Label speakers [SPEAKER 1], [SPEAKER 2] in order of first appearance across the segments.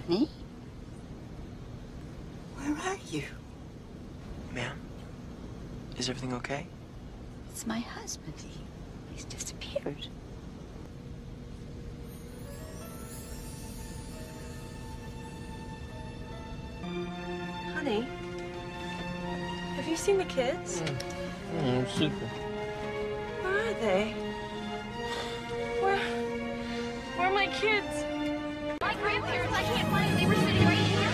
[SPEAKER 1] Honey? Where are you?
[SPEAKER 2] Ma'am? Is everything okay?
[SPEAKER 1] It's my husband. He's disappeared.
[SPEAKER 3] Honey, have you seen the kids?
[SPEAKER 4] Super.
[SPEAKER 3] Where are they? Where are my kids?
[SPEAKER 5] My grandparents, I can't find them. They were sitting right here.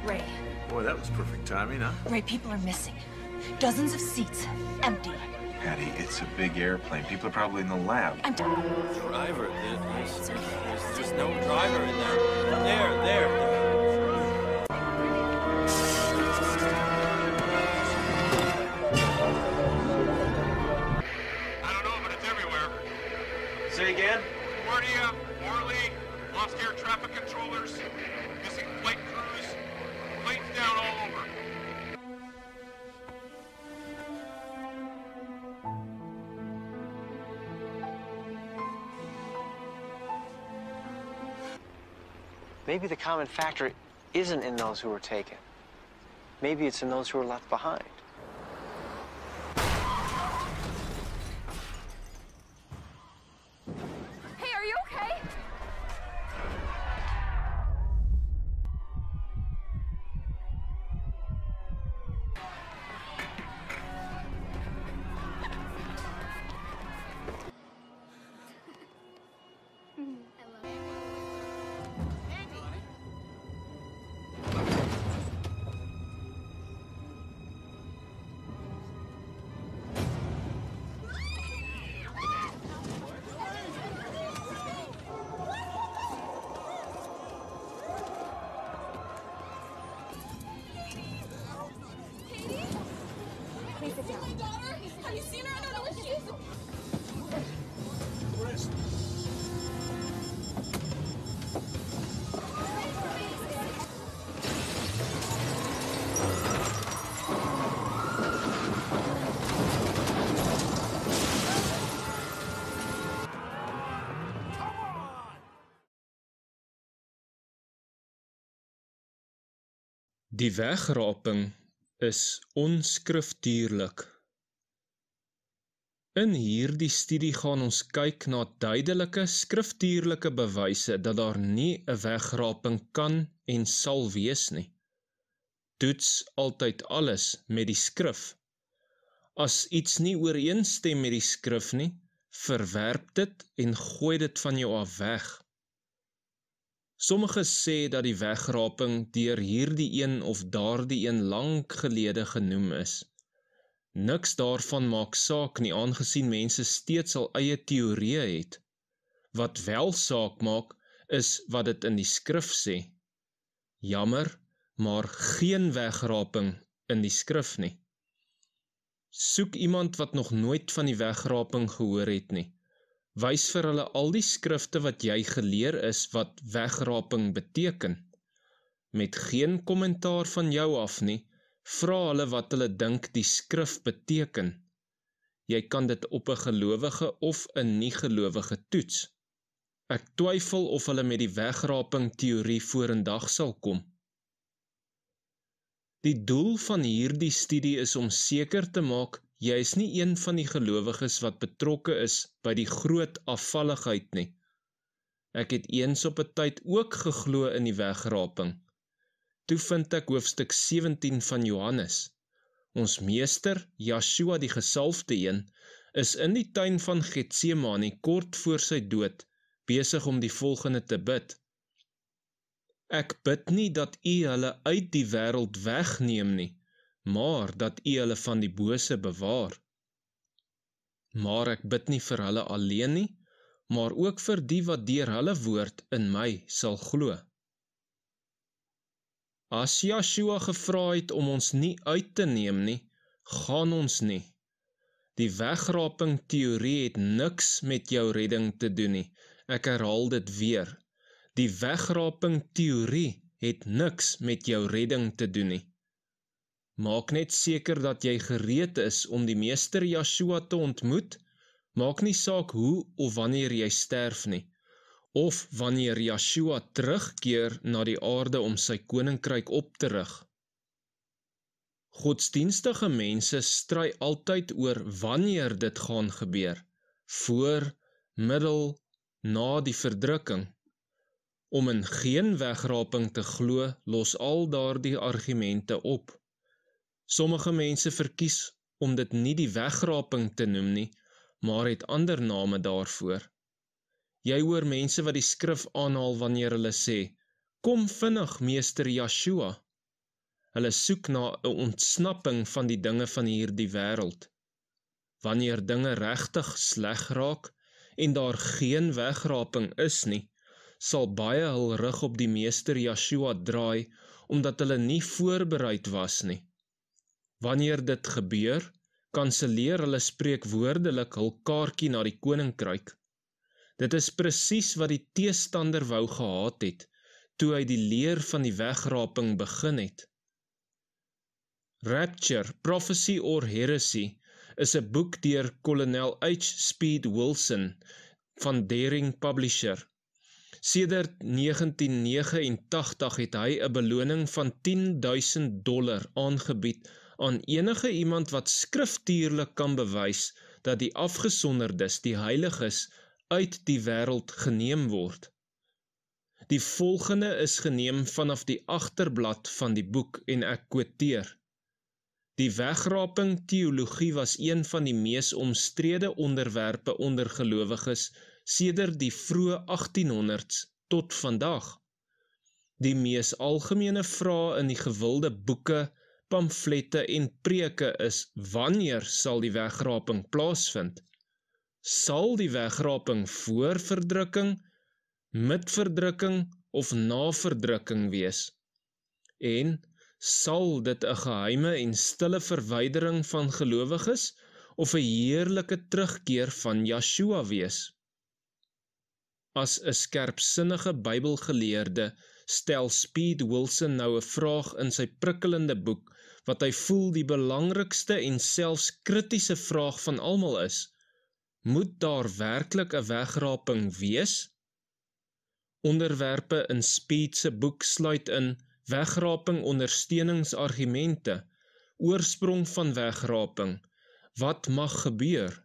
[SPEAKER 6] Ray.
[SPEAKER 7] Boy, that was perfect timing, huh?
[SPEAKER 6] Ray, people are missing. Dozens of seats, empty.
[SPEAKER 7] Patty, it's a big airplane. People are probably in the lab.
[SPEAKER 6] I'm done.
[SPEAKER 4] Driver. There's no driver in there. There.
[SPEAKER 8] I don't know, but it's everywhere.
[SPEAKER 4] Say again?
[SPEAKER 8] LaGuardia, Morley, lost air traffic controllers, missing flight crews, planes down all over.
[SPEAKER 2] Maybe the common factor isn't in those who were taken. Maybe it's in those who were left behind.
[SPEAKER 5] Hey, are you okay? Please sit down. My daughter? Have you seen her? I don't know where she is.
[SPEAKER 9] Die wegraping is onskriftuurlik. In hierdie studie gaan ons kyk na duidelike skriftuurlike bewyse dat daar nie 'n wegraping kan en sal wees nie. Toets altyd alles met die skrif. As iets nie ooreenstem met die skrif nie, verwerp dit en gooi dit van jou af weg. Sommige sê dat die wegraping deur hierdie een of daardie een lank gelede genoem is. Niks daarvan maak saak nie, aangesien mense steeds al eie teorieë het. Wat wel saak maak, is wat dit in die skrif sê. Jammer, maar geen wegraping in die skrif nie. Soek iemand wat nog nooit van die wegraping gehoor het nie. Wys vir hulle al die skrifte wat jy geleer is wat wegraping beteken. Met geen kommentaar van jou af nie, vra hulle wat hulle dink die skrif beteken. Jy kan dit op 'n gelowige of 'n nie-gelowige toets. Ek twyfel of hulle met die wegraping teorie vorendag sal kom. Die doel van hierdie studie is om seker te maak jy is nie een van die gelowiges wat betrokke is by die groot afvalligheid nie. Ek het eens op 'n tyd ook geglo in die wegraping. Toe vind ek hoofstuk 17 van Johannes. Ons meester, Yeshua die gesalfde een, is in die tuin van Getsemane kort voor sy dood, besig om die volgende te bid. Ek bid nie dat U hulle uit die wêreld wegneem nie, maar dat U hulle van die bose bewaar. Maar ek bid nie vir hulle alleen nie, maar ook vir die wat deur hulle woord in my sal glo. As Yeshua gevra het om ons nie uit te neem nie, gaan ons nie. Die wegraping teorie het niks met jou redding te doen nie. Ek herhaal dit weer. Die wegraping teorie het niks met jou redding te doen nie. Maak net seker dat jy gereed is om die meester Yeshua te ontmoet. Maak nie saak hoe of wanneer jy sterf nie. of wanneer Yeshua terugkeer na die aarde om sy koninkryk op te rig. Godsdienstige mense stry altyd oor wanneer dit gaan gebeur, voor, middel, na die verdrukking. Om in geen wegraping te glo, los al daardie argumente op. Sommige mense verkies om dit nie die wegraping te noem nie, maar het ander name daarvoor. Jy hoor mense wat die skrif aanhaal wanneer hulle sê, kom vinnig, meester Yeshua. Hulle soek na 'n ontsnapping van die dinge van hierdie wêreld. Wanneer dinge regtig sleg raak en daar geen wegraping is nie, sal baie hul rug op die meester Yeshua draai, omdat hulle nie voorbereid was nie. Wanneer dit gebeur, kanseleer hulle spreekwoordelik hul kaartjie na die koninkryk. Dit is presies wat die teestander wou gehad het, toe hy die leer van die wegraping begin het. Rapture, Prophecy or Heresy is 'n boek deur kolonel H. Speed Wilson van Daring Publisher. Sedert 1989 het hy 'n beloning van $10,000 aangebied aan enige iemand wat skriftuurlik kan bewys dat die afgesonderdes, die heiliges, uit die wêreld geneem word. Die volgende is geneem vanaf die agterblad van die boek en ek quoteer. Die wegraping teologie was een van die mees omstrede onderwerpe onder gelowiges sedert die vroeë 1800s tot vandag. Die mees algemene vrae in die gewilde boeke, pamflette en preke is, wanneer sal die wegraping plaasvind? Sal die wegraping voor verdrukking, met verdrukking of na verdrukking wees? En sal dit 'n geheime en stille verwydering van gelowiges of 'n heerlike terugkeer van Yeshua wees? As 'n skerpsinnige Bybelgeleerde stel Speed Wilson nou 'n vraag in sy prikkelende boek wat hy voel die belangrikste en selfs kritiese vraag van almal is: moet daar werklik 'n wegraping wees? Onderwerpe in Speed se boek sluit in wegraping ondersteuningsargumente, oorsprong van wegraping, wat mag gebeur,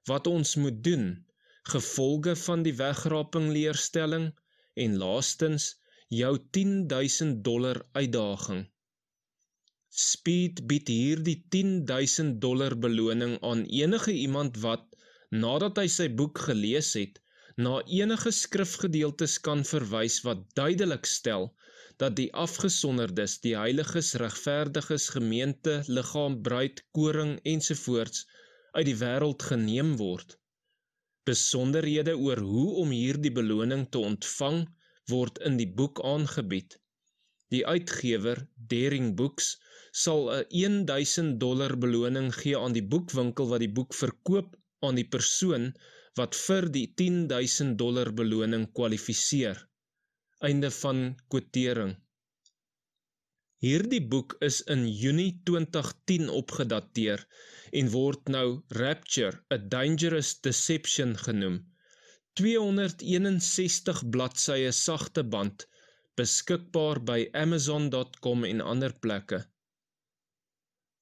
[SPEAKER 9] wat ons moet doen, gevolge van die wegraping leerstelling en laastens jou $10,000 uitdaging. Speed bied hierdie $10,000 beloning aan enige iemand wat, nadat hy sy boek gelees het, na enige skrifgedeeltes kan verwys wat duidelik stel dat die afgesonderdes, die heiliges, regverdiges, gemeente, liggaam, bruid, koring ensovoorts uit die wêreld geneem word. Besonderhede oor hoe om hierdie beloning te ontvang word in die boek aangebied. Die uitgewer, Daring Books, sal 'n $1,000 beloning gee aan die boekwinkel wat die boek verkoop aan die persoon wat vir die $10,000 beloning kwalifiseer. Einde van quotering. Hierdie boek is in Junie 2010 opgedateer en word nou Rapture, A Dangerous Deception genoem. 261 bladsye sagte band, beskikbaar by Amazon.com en ander plekke.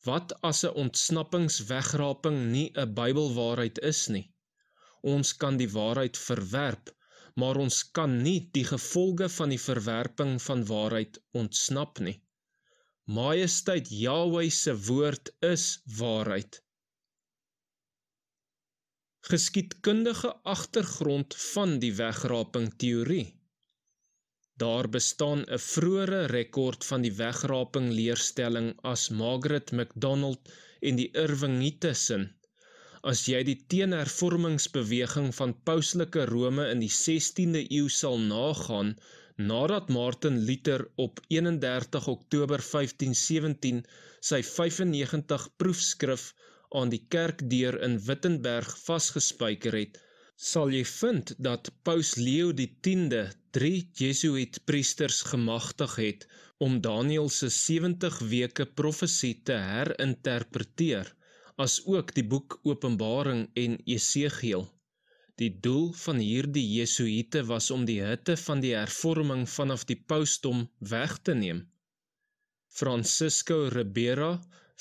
[SPEAKER 9] Wat as 'n ontsnappingswegraping nie 'n Bybelwaarheid is nie? Ons kan die waarheid verwerp, maar ons kan nie die gevolge van die verwerping van waarheid ontsnap nie. Majesteit Yahweh se woord is waarheid. Geskiedkundige agtergrond van die wegraping teorie. Daar bestaan 'n vroeëre rekord van die wegraping leerstelling as Margaret MacDonald en die Irvingiete sin. As jy die teenhervormingsbeweging van pauslike Rome in die 16de eeu sal nagaan, nadat Martin Luther op 31 Oktober 1517 sy 95 proefskrif aan die kerkdeur in Wittenberg vasgespyker het, sal jy vind dat Paus Leo X 3 Jesuit priesters gemagtig het om Daniël se 70 weke profesie te herinterpreteer, as ook die boek Openbaring en Esegiel. Die doel van hierdie Jesuïte was om die hitte van die hervorming vanaf die pausdom weg te neem. Francisco Ribera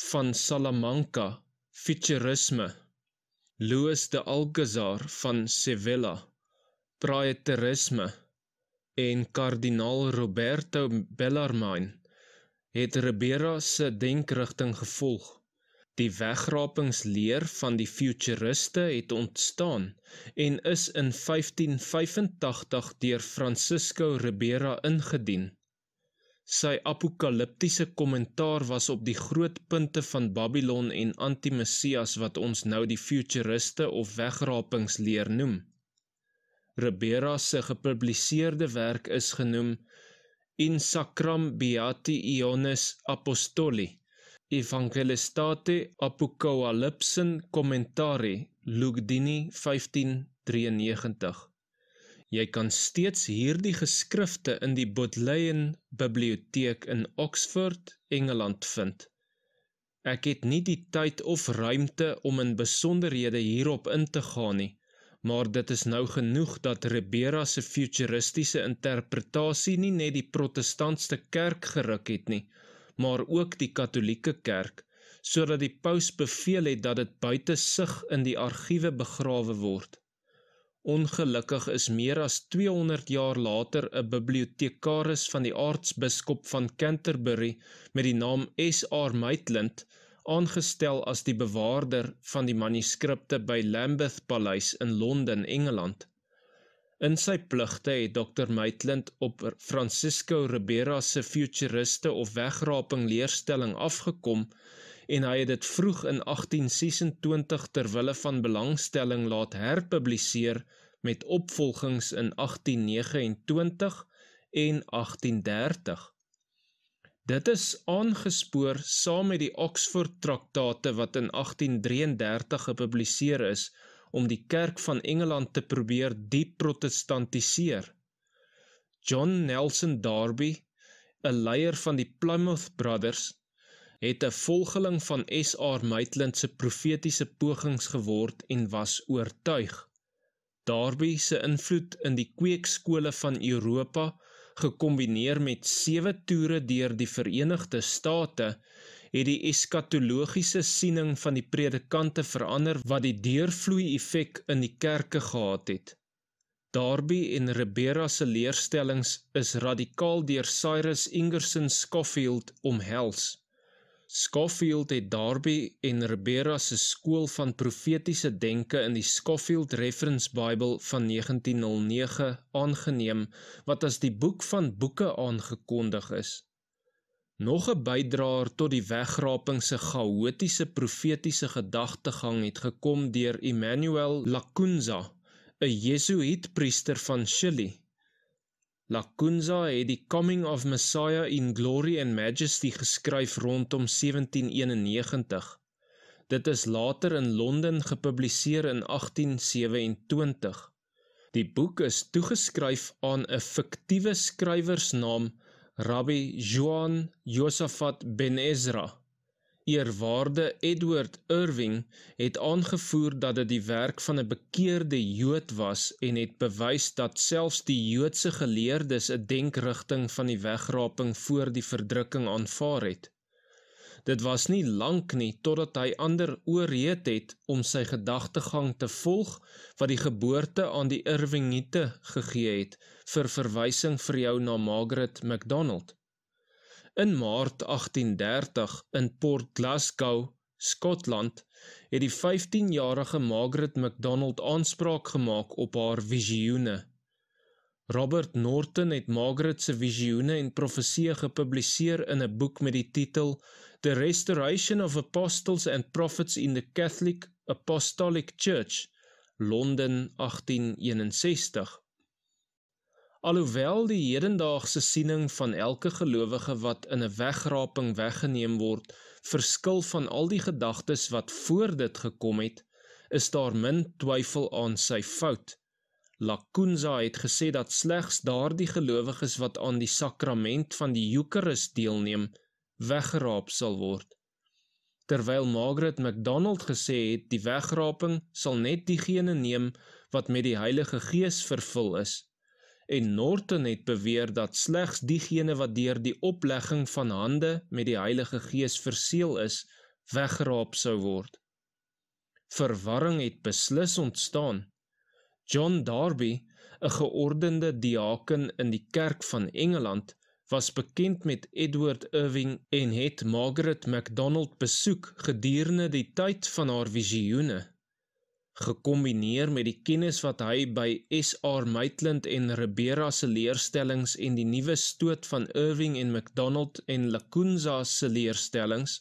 [SPEAKER 9] van Salamanca, Futurisme, Luis de Alcazar van Sevilla, Praeterisme en kardinaal Roberto Bellarmine het Ribera se denkrigting gevolg. Die wegrapingsleer van die futuriste het ontstaan en is in 1585 deur Francisco Ribera ingedien. Sy apokaliptiese kommentaar was op die groot punte van Babylon en anti-Messias wat ons nou die futuriste of wegrapingsleer noem. Ribera se gepubliseerde werk is genoem In Sacram Beati Ionis Apostoli, Evangelistate Apocalypsen Commentari, Lugdini 1593. Jy kan steeds hierdie geskrifte in die Bodleian Biblioteek in Oxford, Engeland vind. Ek het nie die tyd of ruimte om in besonderhede hierop in te gaan nie, maar dit is nou genoeg dat Ribera se futuristiese interpretasie nie net die protestantse kerk geruk het nie, maar ook die katholieke kerk, sodat die paus beveel het dat dit buite sig in die argiewe begrawe word. Ongelukkig is meer as 200 jaar later 'n bibliotekaris van die aartsbiskop van Canterbury met die naam S.R. Maitland aangestel as die bewaarder van die manuskripte by Lambeth Paleis in Londen, Engeland. In sy pligte het Dr. Maitland op Francisco Ribera se futuriste of wegraping leerstelling afgekom en hy het dit vroeg in 1826 terwille van belangstelling laat herpubliseer met opvolgings in 1829 en 1830. Dit is aangespoor saam met die Oxford traktate wat in 1833 gepubliseer is, om die kerk van Engeland te probeer deprotestantiseer. John Nelson Darby, 'n leier van die Plymouth Brothers, het 'n volgeling van S.R. Maitland se profetiese pogings geword en was oortuig. Darby se invloed in die kweekskole van Europa, gekombineer met 7 toere deur die Verenigde State, het die eskatologiese siening van die predikante verander wat die deurvloei effek in die kerke gehad het. Darby en Ribera se leerstellings is radikaal deur Cyrus Ingerson Scofield omhels. Scofield het Darby en Ribera se skool van profetiese denke in die Scofield Reference Bible van 1909 aangeneem, wat as die boek van boeke aangekondig is. Nog 'n bydraer tot die wegraping se chaotiese profetiese gedagtegang het gekom deur Emmanuel Lacunza, 'n Jesuïetpriester van Chili. Lacunza het die Coming of Messiah in Glory and Majesty geskryf rondom 1791. Dit is later in Londen gepubliseer in 1827. Die boek is toegeskryf aan 'n fiktiewe skrywersnaam Rabbi Joan Josaphat Ben Ezra. Eerwaarde Edward Irving het aangevoer dat dit die werk van 'n bekeerde Jood was en het bewys dat selfs die Joodse geleerdes 'n denkrigting van die wegraping voor die verdrukking aanvaar het. Dit was nie lank nie totdat hy ander ooreed het om sy gedagtegang te volg wat die geboorte aan die Irvingite gegee het, vir verwysing vir jou na Margaret MacDonald. In Maart 1830 in Port Glasgow, Skotland, het die 15-jarige Margaret MacDonald aanspraak gemaak op haar visioene. Robert Norton het Margaret se visioene en profesieë gepubliseer in 'n boek met die titel The Restoration of Apostles and Prophets in the Catholic Apostolic Church, Londen 1861. Alhoewel die hedendaagse siening van elke gelowige wat in 'n wegraping weggeneem word, verskil van al die gedagtes wat voor dit gekom het, is daar min twyfel aan sy fout. Lacunza het gesê dat slegs daardie gelowiges wat aan die sakrament van die Eucharist deelneem, weggeraap sal word. terwyl Margaret MacDonald gesê het, die wegraping sal net diegene neem wat met die Heilige Gees vervul is. En Norton het beweer dat slegs diegene wat deur die oplegging van hande met die Heilige Gees verseël is, weggeraap sou word. Verwarring het beslis ontstaan. John Darby, 'n geordende diaken in die kerk van Engeland, was bekend met Edward Irving en het Margaret MacDonald besoek gedurende die tyd van haar visioene. Gekombineer met die kennis wat hy by S.R. Maitland en Ribera se leerstellings en die nuwe stoot van Irving en MacDonald en Lacunza se leerstellings,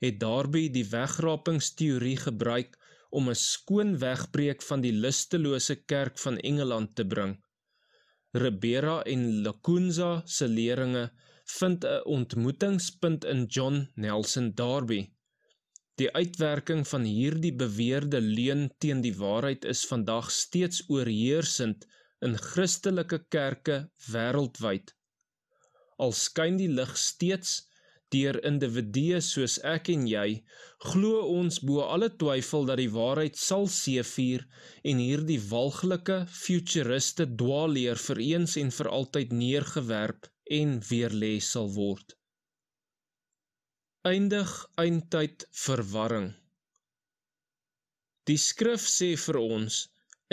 [SPEAKER 9] het Darby die wegrapingsteorie gebruik om 'n skoon wegbreek van die lustelose kerk van Engeland te bring. Ribera en Lacunza se leringe vind 'n ontmoetingspunt in John Nelson Darby. Die uitwerking van hierdie beweerde leuen teen die waarheid is vandag steeds oorheersend in Christelike kerke wêreldwyd. Al skyn die lig steeds deur individue soos ek en jy, glo ons bo alle twyfel dat die waarheid sal seëvier en hierdie walglike futuriste dwaalleer vir eens en vir altyd neergewerp en weerlê sal word. Eindig eindtyd verwarring. Die skrif sê vir ons,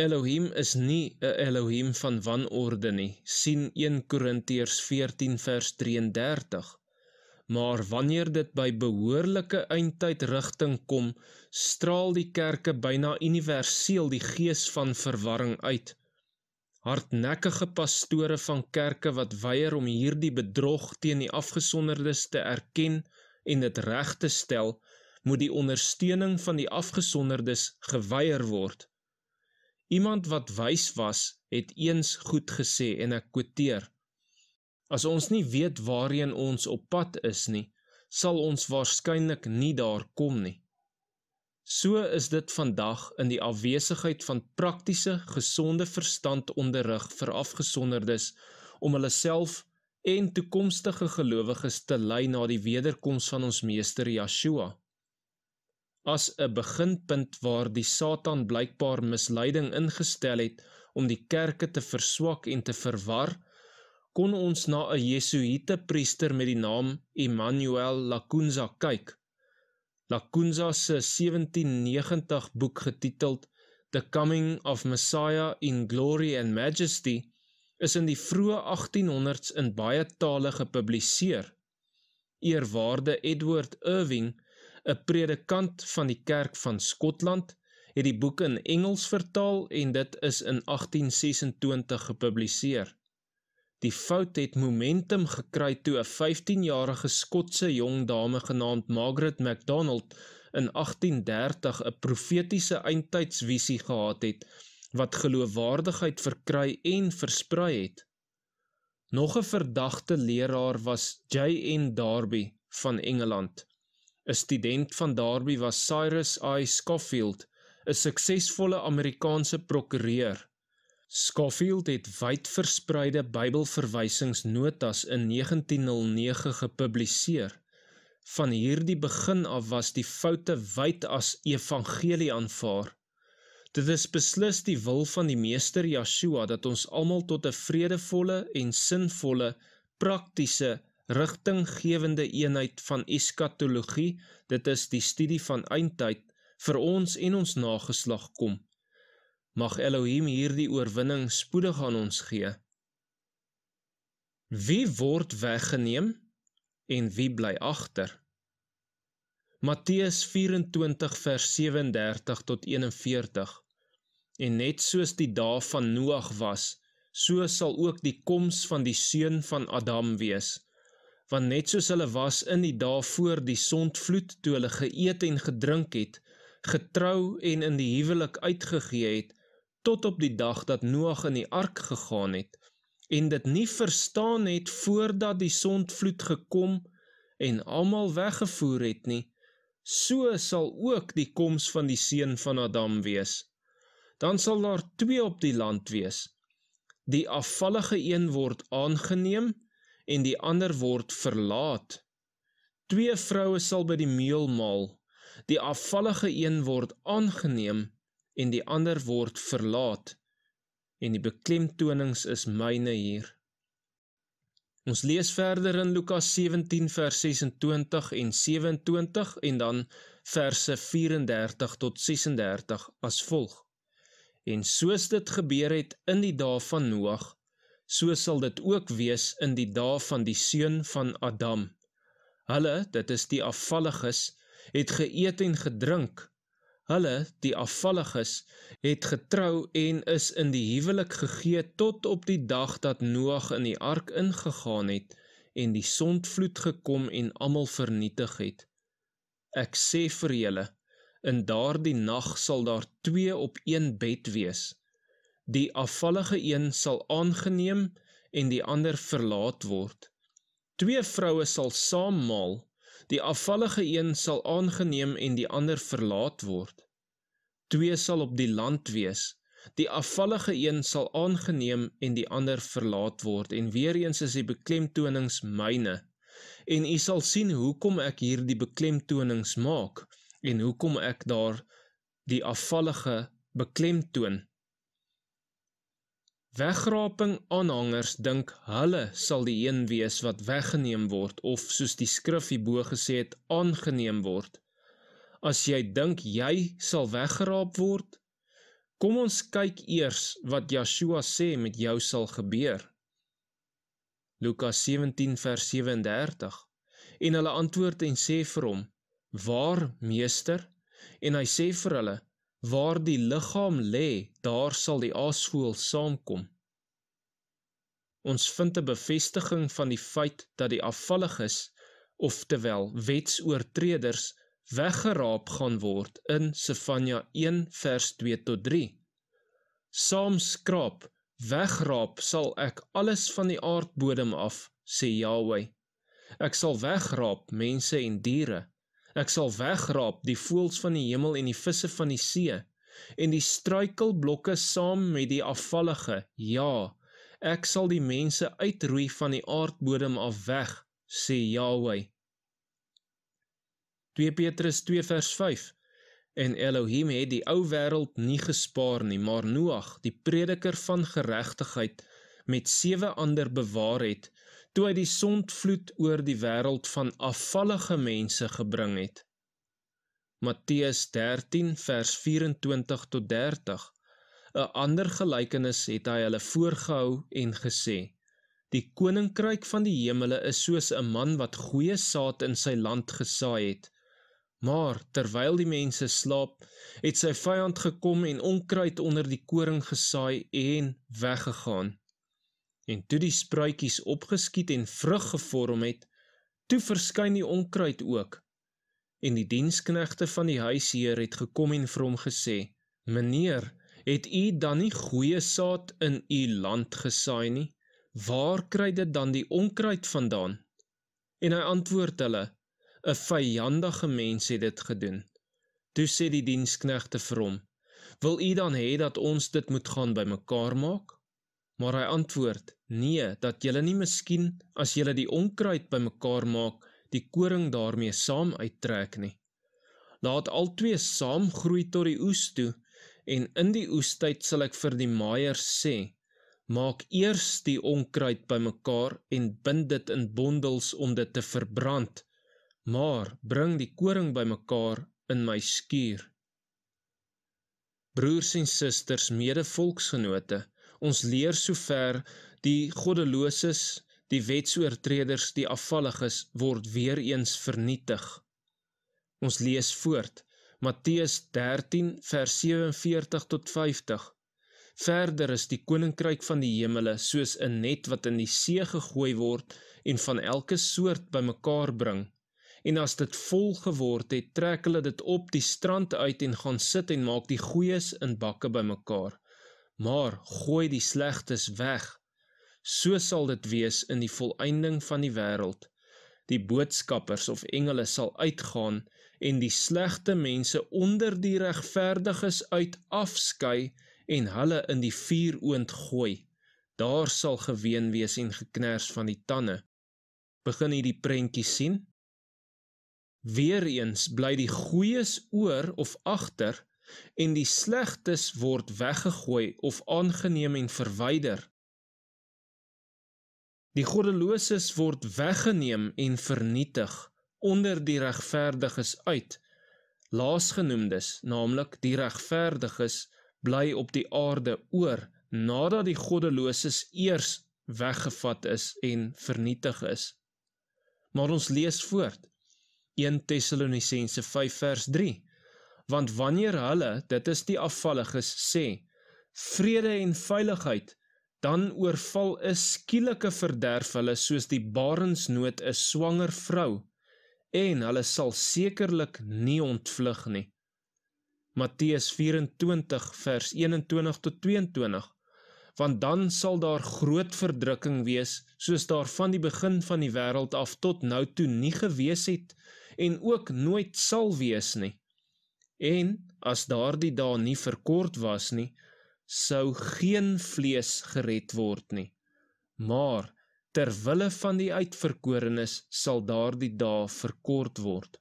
[SPEAKER 9] Elohim is nie 'n Elohim van wanorde nie, sien 1 Korintiërs 14 vers 33. Maar wanneer dit by behoorlike eindtyd rigting kom, straal die kerke byna universeel die gees van verwarring uit. Hardnekkige pastore van kerke wat weier om hierdie bedrog teen die afgesonderdes te erken en dit reg te stel, moet die ondersteuning van die afgesonderdes geweier word. Iemand wat wys was, het eens goed gesê en ek quoteer: As ons nie weet waarheen ons op pad is nie, sal ons waarskynlik nie daar kom nie. So is dit vandag in die afwesigheid van praktiese, gesonde verstandonderrig vir afgesonderdes om hulle self en toekomstige gelowiges te lei na die wederkoms van ons meester Yeshua. As 'n beginpunt waar die Satan blykbaar misleiding ingestel het om die kerke te verswak en te verwar, kon ons na 'n Jesuïte priester met die naam Emmanuel Lacunza kyk. Lacunza se 1790 boek getiteld The Coming of Messiah in Glory and Majesty is in die vroeë 1800s in baie tale gepubliseer. Eerwaarde Edward Irving, 'n predikant van die kerk van Skotland, het die boek in Engels vertaal en dit is in 1826 gepubliseer. Die fout het momentum gekry toe 'n 15-jarige Skotse jong dame genaamd Margaret MacDonald in 1830 'n profetiese eindtydsvisie gehad het, wat geloofwaardigheid verkry en versprei het. Nog 'n verdagte leraar was J.N. Darby van Engeland. 'n Student van Darby was Cyrus I. Scofield, 'n suksesvolle Amerikaanse prokureur. Scofield het wyd verspreide Bybelverwysingsnotas in 1909 gepubliseer. Van hierdie begin af was die foute wyd as evangelie aanvaar. Dit is beslis die wil van die meester Yeshua dat ons almal tot 'n vredevolle en sinvolle, praktiese, rigtinggewende eenheid van eskatologie, dit is die studie van eindtyd, vir ons en ons nageslag kom. Mag Elohim hierdie oorwinning spoedig aan ons gee. Wie word weggeneem en wie bly agter? Matteus 24 vers 37 tot 41. En net soos die dae van Noag was, so sal ook die koms van die seun van Adam wees. Want net soos hulle was in die dae voor die sondvloed, toe hulle geëet en gedrink het, getrou en in die huwelik uitgegee het, tot op die dag dat Noag in die ark gegaan het, en dit nie verstaan het voordat die sondvloed gekom en almal weggevoer het nie, so sal ook die koms van die seun van Adam wees. Dan sal daar 2 op die land wees. Die afvallige een word aangeneem en die ander word verlaat. 2 vroue sal by die meel maal, Die afvallige een word aangeneem en die ander word verlaat. En die beklemtonings is myne hier. Ons lees verder in Lukas 17 vers 26 en 27 en dan verse 34 tot 36 as volg. En soos dit gebeur het in die dae van Noag, so sal dit ook wees in die dae van die seun van Adam. Hulle, dit is die afvalliges, het geëet en gedrink. Hulle, die afvalliges, het getrou en is in die huwelik gegee tot op die dag dat Noag in die ark ingegaan het en die sondvloed gekom en almal vernietig het. Ek sê vir julle, in daardie nag sal daar 2 op 1 bed wees. Die afvallige een sal aangeneem en die ander verlaat word. 2 vroue sal saam maal, die afvallige een sal aangeneem en die ander verlaat word. 2 sal op die land wees, die afvallige een sal aangeneem en die ander verlaat word. En weer eens is die beklemtonings myne. En u sal sien hoekom ek hier die beklemtonings maak en hoekom ek daar die afvallige beklemtoon. Wegraping aanhangers dink hulle sal die een wees wat weggeneem word of soos die skrif hierbo gesê het, aangeneem word. As jy dink jy sal weggeraap word, kom ons kyk eers wat Joshua sê met jou sal gebeur. Lukas 17 vers 37 En hulle antwoord en sê vir hom, waar, meester? En hy sê vir hulle, waar die liggaam lê, daar sal die aasvoël saamkom. Ons vind 'n bevestiging van die feit dat die afvalliges, oftewel wetsoortreders, weggeraap gaan word in Sefanja 1 vers 2 tot 3. Saamskraap, wegraap sal ek alles van die aardbodem af, sê Yahweh. Ek sal wegraap mense en diere. Ek sal wegraap die voëls van die hemel en die visse van die see, en die struikelblokke saam met die afvallige, ja, ek sal die mense uitroei van die aardbodem af weg, sê Yahweh. 2 Petrus 2 vers 5 En Elohim het die ou wêreld nie gespaar nie, maar Noag, die prediker van geregtigheid, met 7 ander bewaar het, toe hy die sondvloed oor die wêreld van afvallige mense gebring het. Matteus 13 vers 24 tot 30 'n ander gelykenis het hy hulle voorgehou en gesê, die koninkryk van die hemele is soos 'n man wat goeie saad in sy land gesaai het. Maar terwyl die mense slaap, het sy vyand gekom en onkruid onder die koring gesaai en weggegaan. En toe die spruitjies opgeskiet en vrug gevorm het, toe verskyn die onkruid ook. En die diensknegte van die huisheer het gekom en vir hom gesê, Meneer, het u dan nie goeie saad in u land gesaai nie? Waar kry dit dan die onkruid vandaan? En hy antwoord hulle, 'n vyandige mens het dit gedoen. Toe sê die diensknegte vir hom, wil u dan hê dat ons dit moet gaan bymekaar maak? Maar hy antwoord, nee, dat julle nie miskien, as julle die onkruid bymekaar maak, die koring daarmee saam uittrek nie. Laat albei saam groei tot die oes toe, en in die oestyd sal ek vir die maaiers sê, maak eers die onkruid bymekaar en bind dit in bondels om dit te verbrand, maar bring die koring bymekaar in my skuur. Broers en susters, mede-volksgenote, ons leer sover die goddeloses, die wetsoortreders, die afvalliges, word weer eens vernietig. Ons lees voort, Matteus 13 vers 47 tot 50. Verder is die koninkryk van die hemele soos 'n net wat in die see gegooi word en van elke soort bymekaar bring. En as dit vol geword het, trek hulle dit op die strand uit en gaan sit en maak die goeies in bakke bymekaar. Maar gooi die slegtes weg. So sal dit wees in die volëinding van die wêreld. Die boodskappers of engele sal uitgaan en die slegte mense onder die regverdiges uit afskei en hulle in die vuuroond gooi. Daar sal geween wees en geknars van die tande. Begin jy die prentjie sien? Weereens bly die goeies oor of agter en die slegtes word weggegooi of aangeneem en verwyder. Die goddeloses word weggeneem en vernietig onder die regverdiges uit. Laasgenoemdes, naamlik die regverdiges, bly op die aarde oor, nadat die goddeloses eers weggevat is en vernietig is. Maar ons lees voort, 1 Tessalonisense 5 vers 3, want wanneer hulle, dit is die afvalliges, sê, vrede en veiligheid, dan oorval 'n skielike verderf hulle soos die barensnood 'n swanger vrou, en hulle sal sekerlik nie ontvlug nie. Matteus 24 vers 21 tot 22, want dan sal daar groot verdrukking wees, soos daar van die begin van die wêreld af tot nou toe nie gewees het, en ook nooit sal wees nie. En as daardie dae nie verkort was nie, sou geen vlees gered word nie. Maar ter wille van die uitverkorenes sal daardie dae verkort word.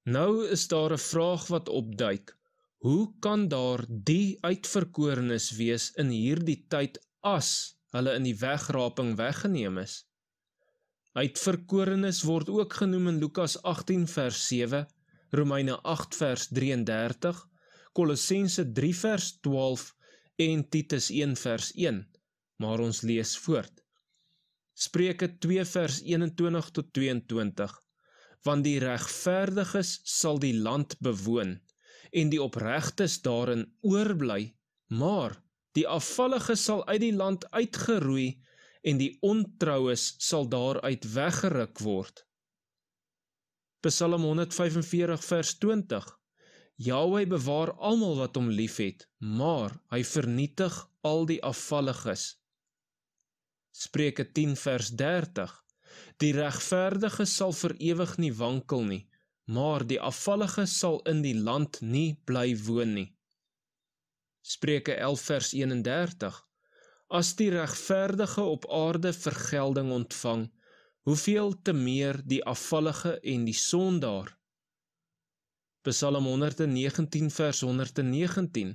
[SPEAKER 9] Nou is daar 'n vraag wat opduik. Hoe kan daar die uitverkorenes wees in hierdie tyd as hulle in die wegraping weggeneem is? Uitverkorenes word ook genoem in Lukas 18 vers 7, Romeine 8 vers 33, Kolossense 3 vers 12 en Titus 1 vers 1, maar ons lees voort. Spreuke 2 vers 21 tot 22, want die regverdiges sal die land bewoon, en die opregtes daarin oorbly, maar die afvalliges sal uit die land uitgeroei, en die ontroues sal daaruit weggeruk word. Psalm 145 vers 20, Jahwe bewaar almal wat hom liefhet, maar hy vernietig al die afvalliges. Spreuke 10 vers 30, die regverdige sal vir ewig nie wankel nie, maar die afvallige sal in die land nie bly woon nie. Spreuke 11 vers 31, as die regverdige op aarde vergelding ontvang, hoeveel te meer die afvallige en die sondaar. Psalm 119 vers 119,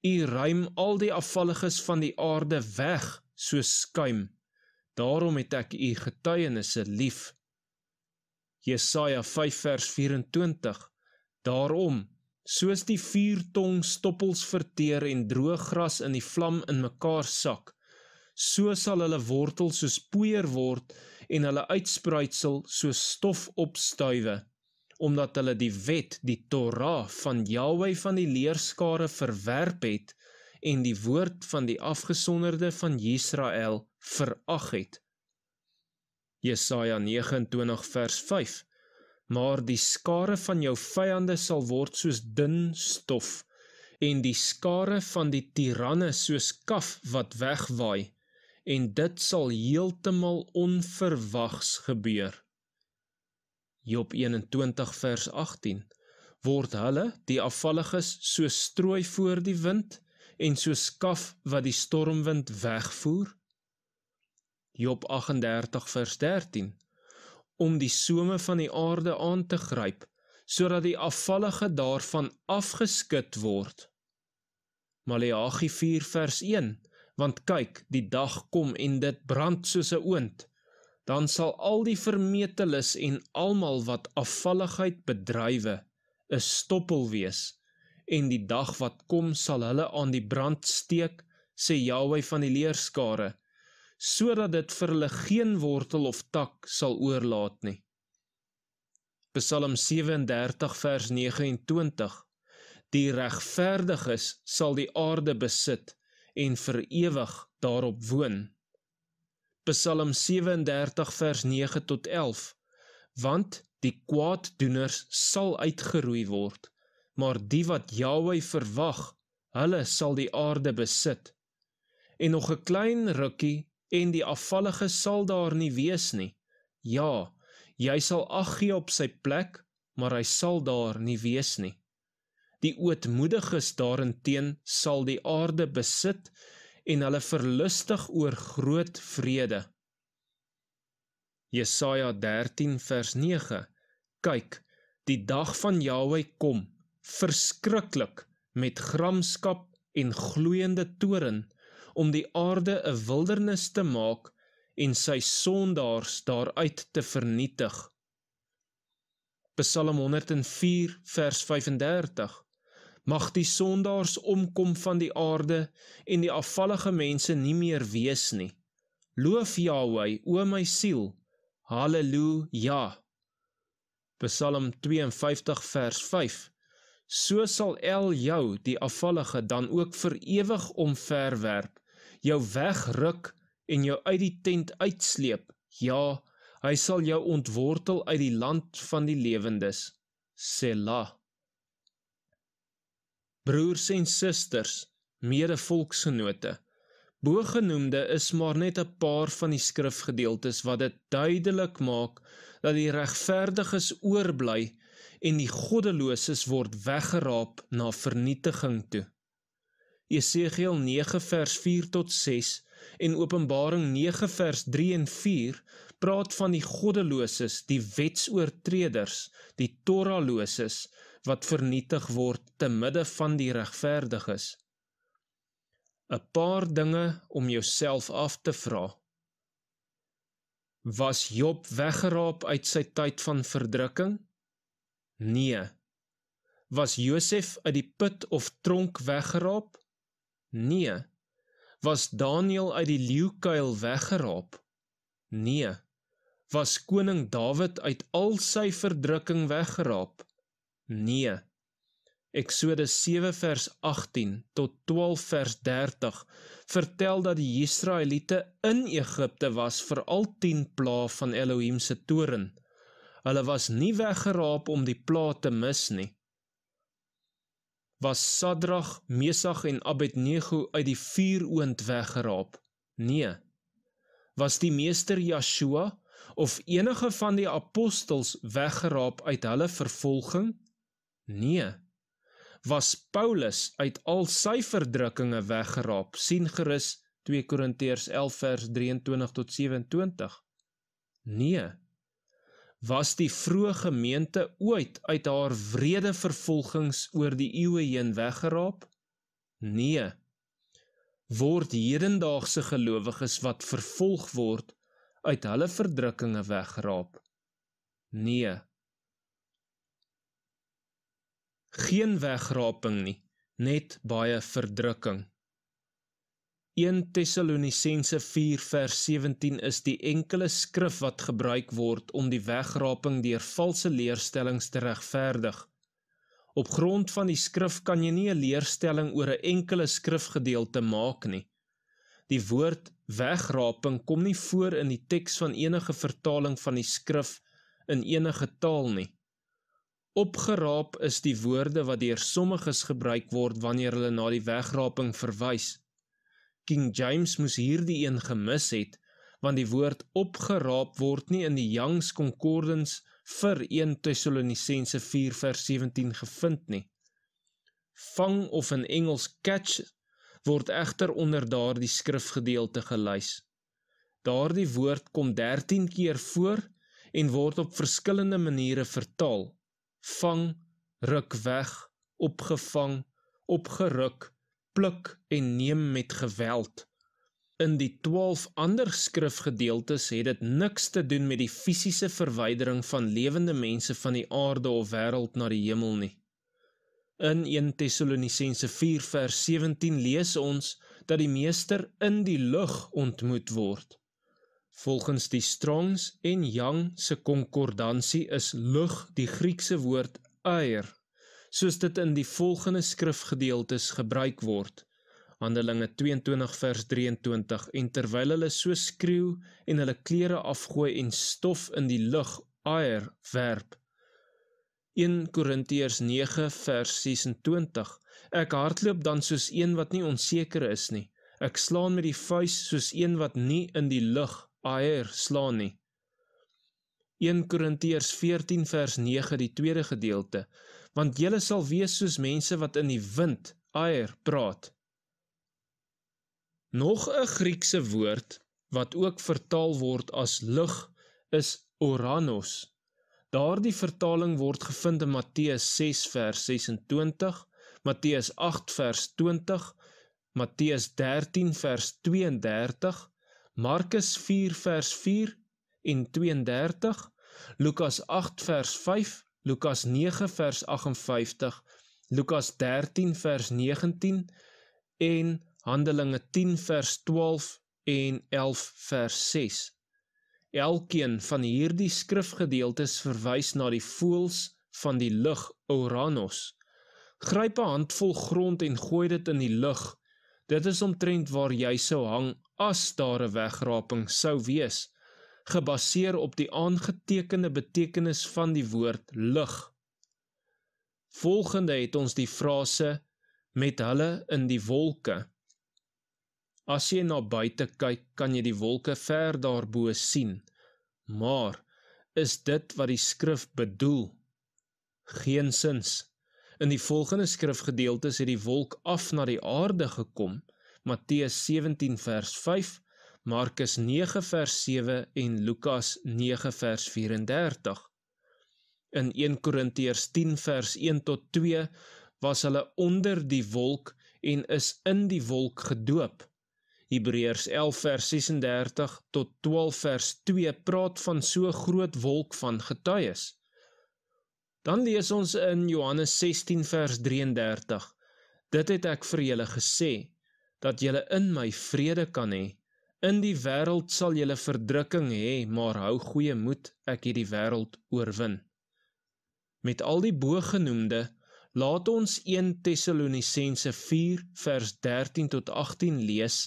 [SPEAKER 9] U ruim al die afvalliges van die aarde weg soos skuim, daarom het ek U getuienisse lief. Jesaja 5 vers 24, daarom, soos die vuurtong stoppels verteer en droë gras in die vlam in mekaar sak, so sal hulle wortel soos poeier word en hulle uitspruitsel soos stof opstuiwe, omdat hulle die wet, die Torah van Jahwe van die leerskare verwerp het en die woord van die afgesonderde van Israel verag het. Jesaja 29 vers 5, maar die skare van jou vyande sal word soos dun stof, en die skare van die tiranne soos kaf wat wegwaai, en dit sal heeltemal onverwags gebeur. Job 21 vers 18, word hulle, die afvalliges, soos strooi voor die wind, en soos kaf wat die stormwind wegvoer? Job 38 vers 13, om die some van die aarde aan te gryp, sodat die afvallige daarvan afgeskit word. Maleagi 4 vers 1, want kyk, die dag kom en dit brand soos 'n oond, dan sal al die vermeteles en almal wat afvalligheid bedrywe, 'n stoppel wees, en die dag wat kom sal hulle aan die brand steek, sê Jahwe van die leerskare, sodat dit vir hulle geen wortel of tak sal oorlaat nie. Psalm 37 vers 29, die regverdiges sal die aarde besit en vir ewig daarop woon. Psalm 37 vers 9 tot 11, want die kwaaddoeners sal uitgeroei word, maar die wat Jahwe verwag, hulle sal die aarde besit. En nog 'n klein rukkie, en die afvallige sal daar nie wees nie. Ja, jy sal ag gee op sy plek, maar hy sal daar nie wees nie. Die ootmoediges daarenteen sal die aarde besit, en hulle verlustig oor groot vrede. Jesaja 13 vers 9, kyk, die dag van Jahwe kom, verskriklik, met gramskap en gloeiende toren, om die aarde 'n wildernis te maak en sy sondaars daaruit te vernietig. Psalm 104 vers 35. Mag die sondaars omkom van die aarde en die afvallige mense nie meer wees nie. Loof Jahwe, o my siel, halleluja. Psalm 52 vers 5. So sal El jou, die afvallige, dan ook vir ewig omverwerp, jou wegruk en jou uit die tent uitsleep. Ja, hy sal jou ontwortel uit die land van die lewendes. Selah. Broers en susters, mede-volksgenote, bogenoemde is maar net 'n paar van die skrifgedeeltes wat dit duidelik maak dat die regverdiges oorbly en die goddeloses word weggeraap na vernietiging toe. Jesegiel 9 vers 4 tot 6 en Openbaring 9 vers 3 en 4 praat van die goddeloses, die wetsoortreders, die Toraloses, wat vernietig word te midde van die regverdiges. 'n Paar dinge om jouself af te vra. Was Job weggeraap uit sy tyd van verdrukking? Nee. Was Josef uit die put of tronk weggeraap? Nee. Was Daniel uit die leeukuil weggeraap? Nee. Was koning Dawid uit al sy verdrukking weggeraap? Nee. Eksodus 7 vers 18 tot 12 vers 30 vertel dat die Israeliete in Egipte was vir al 10 pla van Elohim se toren. Hulle was nie weggeraap om die pla te mis nie. Was Sadrag, Mesach en Abednego uit die vuuroond weggeraap? Nee. Was die meester Joshua of enige van die apostels weggeraap uit hulle vervolging? Nee. Was Paulus uit al sy verdrukkinge weggeraap? Sien gerus 2 Korintiërs 11 vers 23 tot 27. Nee. Was die vroeë gemeente ooit uit haar wrede vervolgings oor die eeue heen weggeraap? Nee. Word hedendaagse gelowiges wat vervolg word uit hulle verdrukkinge weggeraap? Nee. Geen wegraping nie, net baie verdrukking. 1 Tessalonisense 4 vers 17 is die enkele skrif wat gebruik word om die wegraping deur valse leerstellings te regverdig. Op grond van die skrif kan jy nie 'n leerstelling oor 'n enkele skrifgedeelte maak nie. Die woord wegraping kom nie voor in die teks van enige vertaling van die skrif in enige taal nie. Opgeraap is die woorde wat deur sommiges gebruik word wanneer hulle na die wegraping verwys. King James moes hierdie een gemis het, want die woord opgeraap word nie in die Young's Concordance vir 1 Tessalonisense 4 vers 17 gevind nie. Vang of in Engels catch word egter onder daardie skrifgedeelte gelys. Daardie woord kom 13 keer voor en word op verskillende maniere vertaal. Vang, ruk weg, opgevang, opgeruk, pluk en neem met geweld. In die 12 ander skrifgedeeltes het dit niks te doen met die fisiese verwydering van lewende mense van die aarde of wêreld na die hemel nie. In 1 Tessalonisense 4 vers 17 lees ons dat die meester in die lug ontmoet word. Volgens die Strongs en Young se konkordansie is lug die Griekse woord air, soos dit in die volgende skrifgedeeltes gebruik word. Handelinge 22 vers 23, en terwyl hulle so skreeu en hulle klere afgooi en stof in die lug air werp. 1 Korintiërs 9 vers 26, ek hardloop dan soos een wat nie onseker is nie, ek slaan met die vuis soos een wat nie in die lug aer slaan nie. 1 Korintiërs 14 vers 9 die tweede gedeelte, want julle sal wees soos mense wat in die wind aer praat. Nog 'n Griekse woord wat ook vertaal word as lug is oranos. Daardie vertaling word gevind in Matteus 6 vers 26, Matteus 8 vers 20, Matteus 13 vers 32, Markus 4 vers 4 en 32, Lukas 8 vers 5, Lukas 9 vers 58, Lukas 13 vers 19 en Handelinge 10 vers 12 en 11 vers 6. Elkeen van hierdie skrifgedeeltes verwys na die voëls van die lug, Oranos. Gryp 'n handvol grond en gooi dit in die lug. Dit is omtrent waar jy sou hang as daar 'n wegraping sou wees, gebaseer op die aangetekende betekenis van die woord lug. Volgende het ons die frase met hulle in die wolke. As jy na buite kyk, kan jy die wolke ver daarbo sien. Maar, is dit wat die skrif bedoel? Geensins. In die volgende skrifgedeeltes het die wolk af na die aarde gekom, Matteus 17 vers 5, Markus 9 vers 7 en Lukas 9 vers 34. In 1 Korintiërs 10 vers 1 tot 2 was hulle onder die wolk en is in die wolk gedoop. Hebreërs 11 vers 36 tot 12 vers 2 praat van so groot wolk van getuies. Dan lees ons in Johannes 16 vers 33, dit het ek vir julle gesê, dat julle in my vrede kan hê. In die wêreld sal julle verdrukking hê, maar hou goeie moed, ek het die wêreld oorwin. Met al die bogenoemde, laat ons 1 Tessalonisense 4 vers 13 tot 18 lees,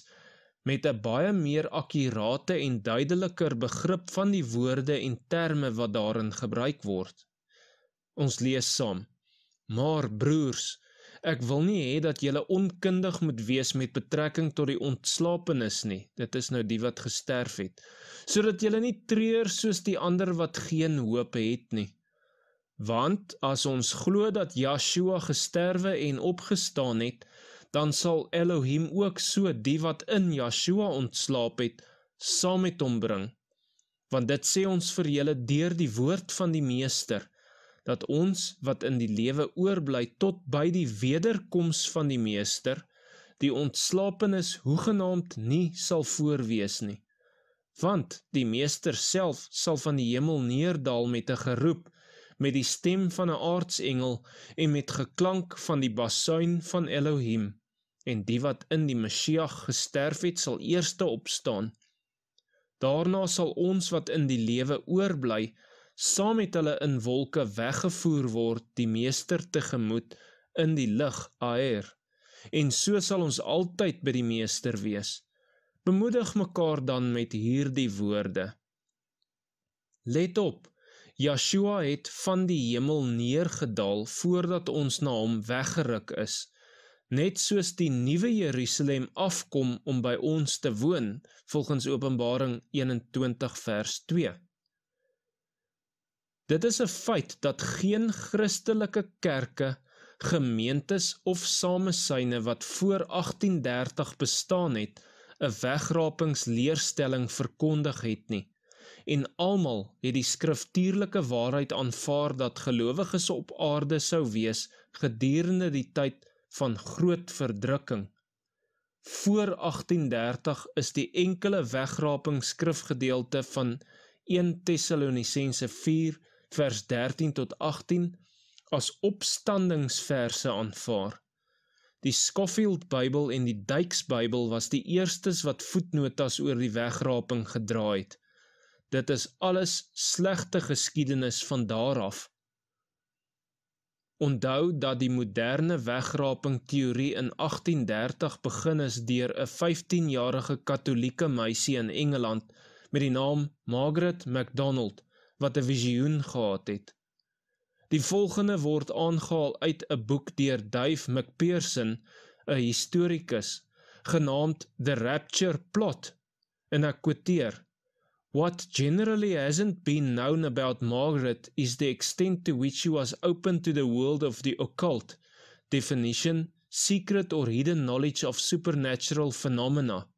[SPEAKER 9] met 'n baie meer akkurate en duideliker begrip van die woorde en terme wat daarin gebruik word. Ons lees saam, maar broers, ek wil nie hê dat julle onkundig moet wees met betrekking tot die ontslapenis nie, dit is nou die wat gesterf het, sodat julle nie treur soos die ander wat geen hoop het nie. Want as ons glo dat Yeshua gesterwe en opgestaan het, dan sal Elohim ook so die wat in Yeshua ontslaap het, saam met hom bring. Want dit sê ons vir julle deur die woord van die Meester, dat ons wat in die lewe oorbly tot by die wederkoms van die Meester, die ontslapenis hoegenaamd nie sal voorwees nie. Want die Meester self sal van die hemel neerdal met 'n geroep, met die stem van 'n aartsengel en met geklank van die basuin van Elohim, en die wat in die Messias gesterf het, sal eerste opstaan. Daarna sal ons wat in die lewe oorbly, saam met hulle in wolke weggevoer word, die Meester tegemoet in die lig aer, en so sal ons altyd by die Meester wees. Bemoedig mekaar dan met hierdie woorde. Let op, Yeshua het van die hemel neergedaal voordat ons na hom weggeruk is, net soos die nuwe Jerusalem afkom om by ons te woon, volgens Openbaring 21 vers 2. Dit is 'n feit dat geen Christelike kerke, gemeentes of samesyne wat voor 1830 bestaan het, 'n wegrapingsleerstelling verkondig het nie. En almal het die skriftuurlike waarheid aanvaar dat gelowiges op aarde sou wees gedurende die tyd van groot verdrukking. Voor 1830 is die enkele wegrapingsskrifgedeelte van 1 Tessalonisense 4 vers 13 tot 18 as opstandingsverse aanvaar. Die Scofield Bybel en die Dykes Bybel was die eerstes wat voetnotas oor die wegraping gedra het. Dit is alles slegte geskiedenis van daar af. Onthou dat die moderne wegraping teorie in 1830 begin is deur 'n 15-jarige katholieke meisie in Engeland met die naam Margaret MacDonald, wat 'n visioen gehad het. Die volgende word aangehaal uit 'n boek deur Dave McPherson, 'n historikus, genaamd The Rapture Plot, en ek quoteer, "What generally hasn't been known about Margaret is the extent to which she was open to the world of the occult, definition, secret or hidden knowledge of supernatural phenomena.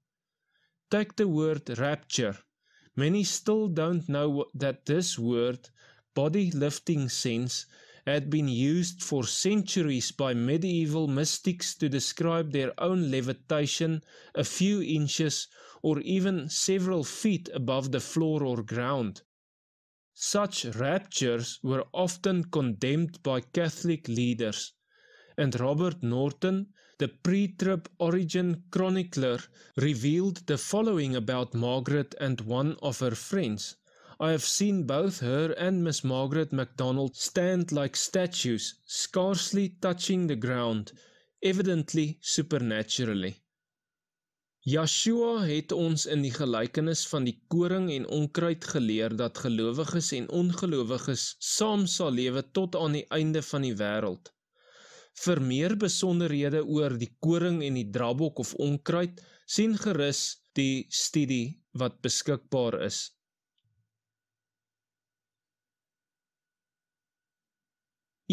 [SPEAKER 9] Take the word rapture. Many still don't know that this word body lifting sense had been used for centuries by medieval mystics to describe their own levitation a few inches or even several feet above the floor or ground. Such raptures were often condemned by Catholic leaders, and Robert Norton, the pre-trib Origin chronicler, revealed the following about Margaret and one of her friends. I have seen both her and Miss Margaret MacDonald stand like statues, scarcely touching the ground, evidently supernaturally. Yeshua het ons in die gelykenis van die koring en onkruid geleer dat gelowiges en ongelowiges saam sal lewe tot aan die einde van die wêreld. Vir meer besonderhede oor die koring en die drabok of onkruid, sien gerus die studie wat beskikbaar is.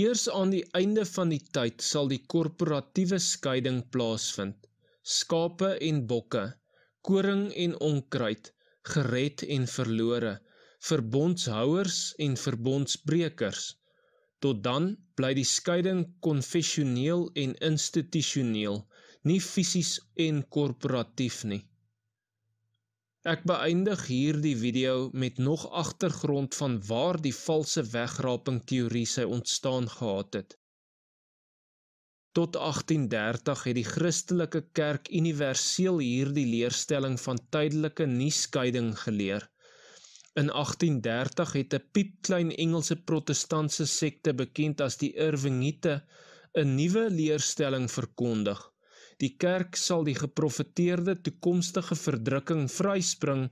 [SPEAKER 9] Eers aan die einde van die tyd sal die korporatiewe skeiding plaasvind. Skape en bokke, koring en onkruid, gered en verlore, verbondshouers en verbondsbrekers. Tot dan bly die skeiding konfessioneel en institusioneel, nie fisies en korporatief nie. Ek beëindig hier die video met nog agtergrond van waar die valse wegraping teorie sy ontstaan gehad het. Tot 1830 het die Christelike Kerk universeel hierdie leerstelling van tydelike nie-skeiding geleer. In 1830 het 'n piepklein Engelse protestantse sekte bekend as die Irvingiete 'n nuwe leerstelling verkondig. Die kerk sal die geprofeteerde toekomstige verdrukking vryspring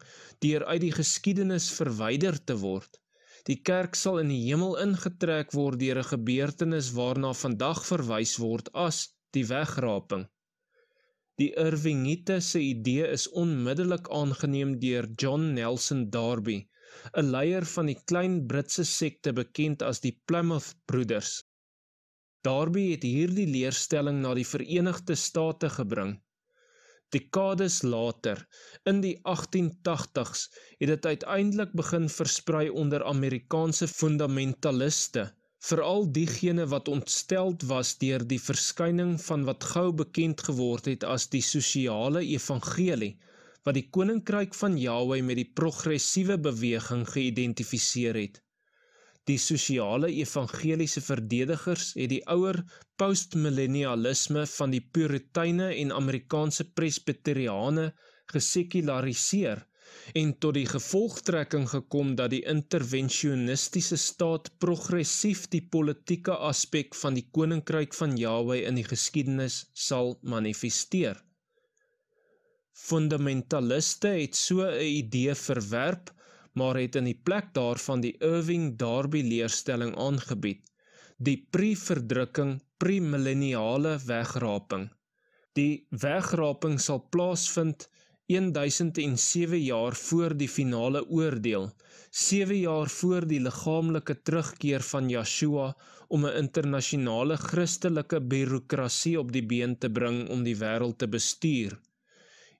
[SPEAKER 9] deur uit die geskiedenis verwyder te word. Die kerk sal in die hemel ingetrek word deur 'n gebeurtenis waarna vandag verwys word as die wegraping. Die Irvingiete se idee is onmiddellik aangeneem deur John Nelson Darby, 'n leier van die klein Britse sekte bekend as die Plymouth Broeders. Darby het hierdie leerstelling na die Verenigde State gebring. Dekades later, in die 1880s, het dit uiteindelik begin versprei onder Amerikaanse fundamentaliste, veral diegene wat ontsteld was deur die verskyning van wat gou bekend geword het as die sosiale evangelie, wat die koninkryk van Yahweh met die progressiewe beweging geïdentifiseer het. Die sosiale evangeliese verdedigers het die ouer postmillennialisme van die Puriteine en Amerikaanse Presbyteriane gesekulariseer en tot die gevolgtrekking gekom dat die interventionistiese staat progressief die politieke aspek van die koninkryk van Yahweh in die geskiedenis sal manifesteer. Fundamentaliste het so 'n idee verwerp, maar het in die plek daarvan die Irving Darby leerstelling aangebied, die pre-verdrukking, premillenniale wegraping. Die wegraping sal plaasvind 1007 jaar voor die finale oordeel, 7 jaar voor die liggaamlike terugkeer van Yeshua om 'n internasionale Christelike bureaukrasie op die been te bring om die wêreld te bestuur.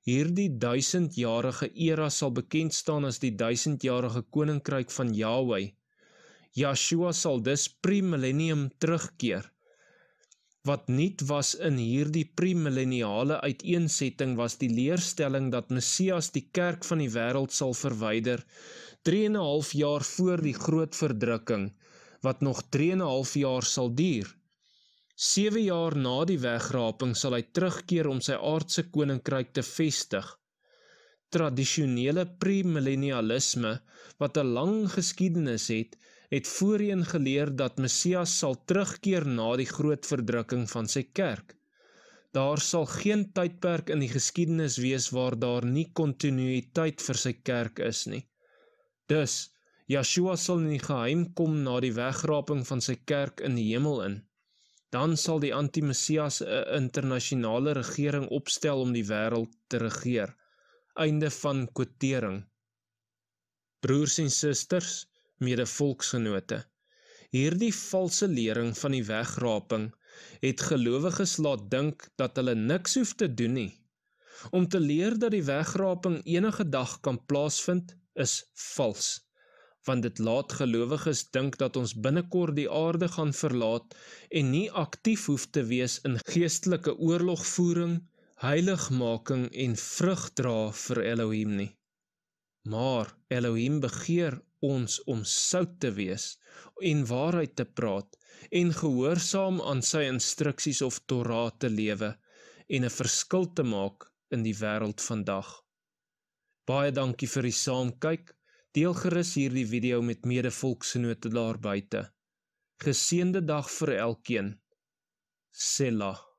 [SPEAKER 9] Hierdie 1000-jarige era sal bekend staan as die 1000-jarige koninkryk van Yahweh. Yeshua sal dus pre-millennium terugkeer. Wat nuut was in hierdie premillenniale uiteensetting was die leerstelling dat Messias die kerk van die wêreld sal verwyder 3,5 jaar voor die groot verdrukking, wat nog 3,5 jaar sal duur. 7 jaar na die wegraping sal hy terugkeer om sy aardse koninkryk te vestig. Tradisionele premillennialisme, wat 'n lang geskiedenis het voorheen geleer dat Messias sal terugkeer na die groot verdrukking van sy kerk. Daar sal geen tydperk in die geskiedenis wees waar daar nie kontinuïteit vir sy kerk is nie. Dus, Yeshua sal in die geheim kom na die wegraping van sy kerk in die hemel in. Dan sal die anti-Messias 'n internasionale regering opstel om die wêreld te regeer. Einde van quotering. Broers en susters, mede-volksgenote, hierdie valse lering van die wegraping het gelowiges laat dink dat hulle niks hoef te doen nie. Om te leer dat die wegraping enige dag kan plaasvind, is vals. want dit laat gelowiges dink dat ons binnekort die aarde gaan verlaat en nie aktief hoef te wees in geestelike oorlogvoering, heiligmaking en vrug dra vir Elohim nie. Maar Elohim begeer ons om sout te wees en waarheid te praat en gehoorsaam aan sy instruksies of Torah te lewe en 'n verskil te maak in die wêreld vandag. Baie dankie vir die saamkyk. Deel gerus hierdie video met medevolksgenote daar buite. Geseënde dag vir elkeen. Selah.